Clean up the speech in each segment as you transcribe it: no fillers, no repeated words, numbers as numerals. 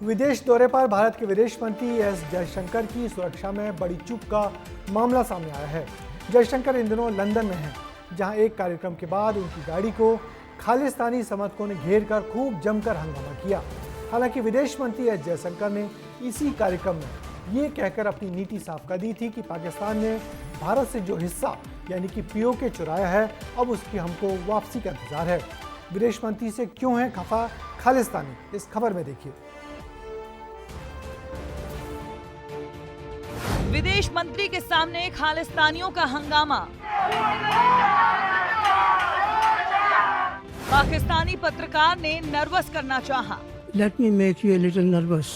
विदेश दौरे पर भारत के विदेश मंत्री एस जयशंकर की सुरक्षा में बड़ी चूक का मामला सामने आया है। जयशंकर इन दिनों लंदन में हैं, जहां एक कार्यक्रम के बाद उनकी गाड़ी को खालिस्तानी समर्थकों ने घेर कर खूब जमकर हंगामा किया। हालांकि विदेश मंत्री एस जयशंकर ने इसी कार्यक्रम में ये कहकर अपनी नीति साफ कर दी थी कि पाकिस्तान ने भारत से जो हिस्सा यानी कि पीओके चुराया है, अब उसकी हमको वापसी का इंतजार है। विदेश मंत्री से क्यों है खफा खालिस्तानी, इस खबर में देखिए। विदेश मंत्री के सामने खालिस्तानियों का हंगामा। पाकिस्तानी पत्रकार ने नर्वस करना चाहा। Let me make you a little nervous.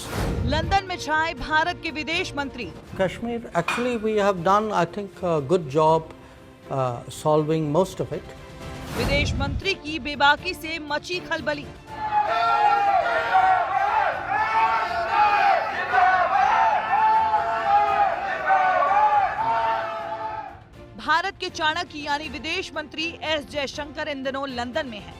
London में छाए भारत के विदेश मंत्री। Kashmir, actually we have done, I think, a good job solving most of it. विदेश मंत्री की बेबाकी से मची खलबली। भारत के चाणक्य यानी विदेश मंत्री एस जयशंकर इन दिनों लंदन में हैं,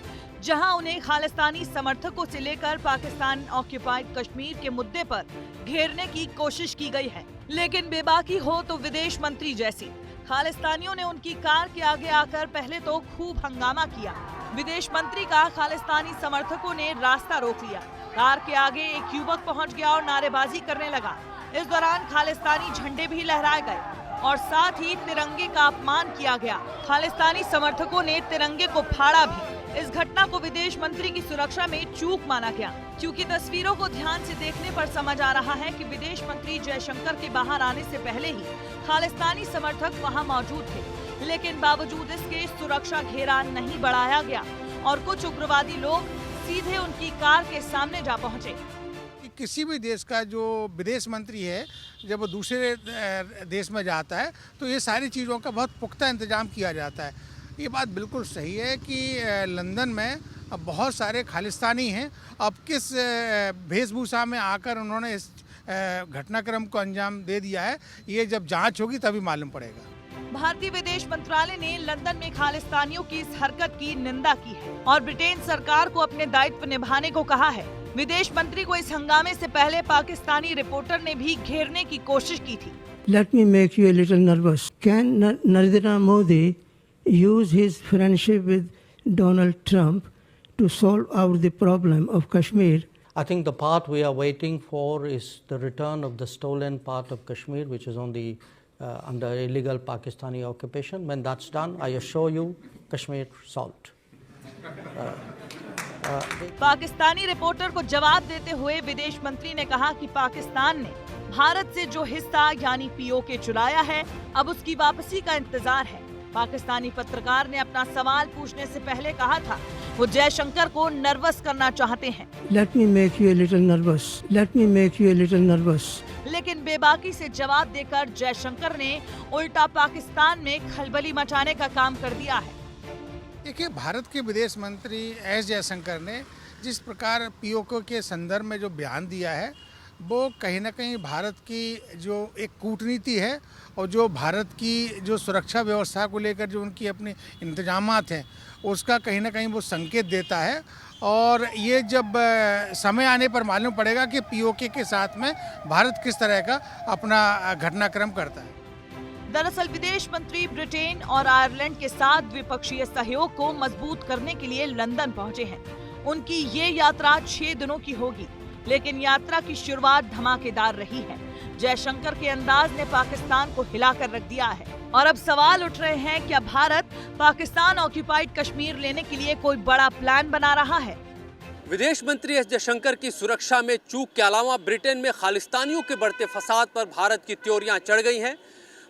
जहां उन्हें खालिस्तानी समर्थकों से लेकर पाकिस्तान ऑक्यूपाइड कश्मीर के मुद्दे पर घेरने की कोशिश की गई है। लेकिन बेबाकी हो तो विदेश मंत्री जैसी। खालिस्तानियों ने उनकी कार के आगे आकर पहले तो खूब हंगामा किया। विदेश मंत्री का खालिस्तानी समर्थकों ने रास्ता रोक लिया। कार के आगे एक युवक पहुंच गया और नारेबाजी करने लगा। इस दौरान खालिस्तानी झंडे भी लहराए गए और साथ ही तिरंगे का अपमान किया गया। खालिस्तानी समर्थकों ने तिरंगे को फाड़ा भी। इस घटना को विदेश मंत्री की सुरक्षा में चूक माना गया, क्योंकि तस्वीरों को ध्यान से देखने पर समझ आ रहा है कि विदेश मंत्री जयशंकर के बाहर आने से पहले ही खालिस्तानी समर्थक वहां मौजूद थे। लेकिन बावजूद इसके सुरक्षा घेरा नहीं बढ़ाया गया और कुछ उग्रवादी लोग सीधे उनकी कार के सामने जा पहुंचे। किसी भी देश का जो विदेश मंत्री है, जब वो दूसरे देश में जाता है तो ये सारी चीज़ों का बहुत पुख्ता इंतजाम किया जाता है। ये बात बिल्कुल सही है कि लंदन में अब बहुत सारे खालिस्तानी हैं। अब किस वेशभूषा में आकर उन्होंने इस घटनाक्रम को अंजाम दे दिया है, ये जब जांच होगी तभी मालूम पड़ेगा। भारतीय विदेश मंत्रालय ने लंदन में खालिस्तानियों की इस हरकत की निंदा की है और ब्रिटेन सरकार को अपने दायित्व निभाने को कहा है। विदेश मंत्री को इस हंगामे से पहले पाकिस्तानी रिपोर्टर ने भी घेरने की कोशिश की थी। Let me make you a little nervous. Can Narendra Modi use his friendship with Donald Trump to solve out the problem of Kashmir? I think the part we are waiting for is the return of the stolen part of Kashmir, which is on the under illegal Pakistani occupation. When that's done, I assure you, Kashmir solved. Pakistani reporter को जवाब देते हुए विदेश मंत्री ने कहा कि पाकिस्तान ने भारत से जो हिस्सा यानी पीओके चुराया है, अब उसकी वापसी का इंतजार है। पाकिस्तानी पत्रकार ने अपना सवाल पूछने से पहले कहा था वो जयशंकर को नर्वस करना चाहते हैं। Let me make you a little nervous. Let me make you a little nervous. लेकिन बेबाकी से जवाब देकर जयशंकर ने उल्टा पाकिस्तान में खलबली मचाने का काम कर दिया है। देखिए, भारत के विदेश मंत्री एस जयशंकर ने जिस प्रकार पीओके के संदर्भ में जो बयान दिया है, वो कहीं ना कहीं भारत की जो एक कूटनीति है और जो भारत की जो सुरक्षा व्यवस्था को लेकर जो उनकी अपने इंतजामात हैं, उसका कहीं ना कहीं वो संकेत देता है। और ये जब समय आने पर मालूम पड़ेगा कि पीओके के साथ में भारत किस तरह का अपना घटनाक्रम करता है। दरअसल विदेश मंत्री ब्रिटेन और आयरलैंड के साथ द्विपक्षीय सहयोग को मजबूत करने के लिए लंदन पहुंचे हैं। उनकी ये यात्रा 6 दिनों की होगी, लेकिन यात्रा की शुरुआत धमाकेदार रही है। जयशंकर के अंदाज ने पाकिस्तान को हिलाकर रख दिया है और अब सवाल उठ रहे हैं, क्या भारत पाकिस्तान ऑक्यूपाइड कश्मीर लेने के लिए कोई बड़ा प्लान बना रहा है? विदेश मंत्री एस जयशंकर की सुरक्षा में चूक के अलावा ब्रिटेन में खालिस्तानियों के बढ़ते फसाद पर भारत की त्योरियां चढ़ गई हैं।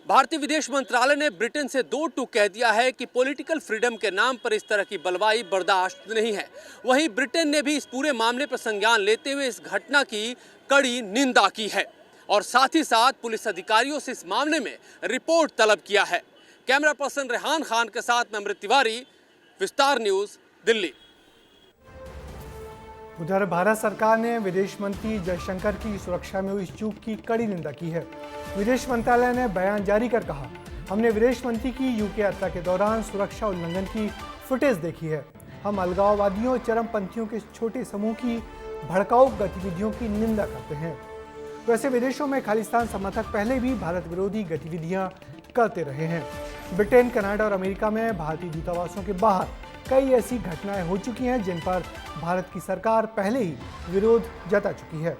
भारतीय विदेश मंत्रालय ने ब्रिटेन से दो टूक कह दिया है कि पॉलिटिकल फ्रीडम के नाम पर इस तरह की बलवाई बर्दाश्त नहीं है। वहीं ब्रिटेन ने भी इस पूरे मामले पर संज्ञान लेते हुए इस घटना की कड़ी निंदा की है और साथ ही साथ पुलिस अधिकारियों से इस मामले में रिपोर्ट तलब किया है। कैमरा पर्सन रेहान खान के साथ मैं अमृत तिवारी, विस्तार न्यूज, दिल्ली। उधर भारत सरकार ने विदेश मंत्री जयशंकर की सुरक्षा में हुई चूक की कड़ी निंदा की है। विदेश मंत्रालय ने बयान जारी कर कहा, हमने विदेश मंत्री की यूके यात्रा के दौरान सुरक्षा उल्लंघन की फुटेज देखी है। हम अलगाववादियों और चरमपंथियों के छोटे समूह की भड़काऊ गतिविधियों की निंदा करते हैं। वैसे विदेशों में खालिस्तान समर्थक पहले भी भारत विरोधी गतिविधियां करते रहे हैं। ब्रिटेन, कनाडा और अमेरिका में भारतीय दूतावासों के बाहर कई ऐसी घटनाएं हो चुकी हैं जिन पर भारत की सरकार पहले ही विरोध जता चुकी है।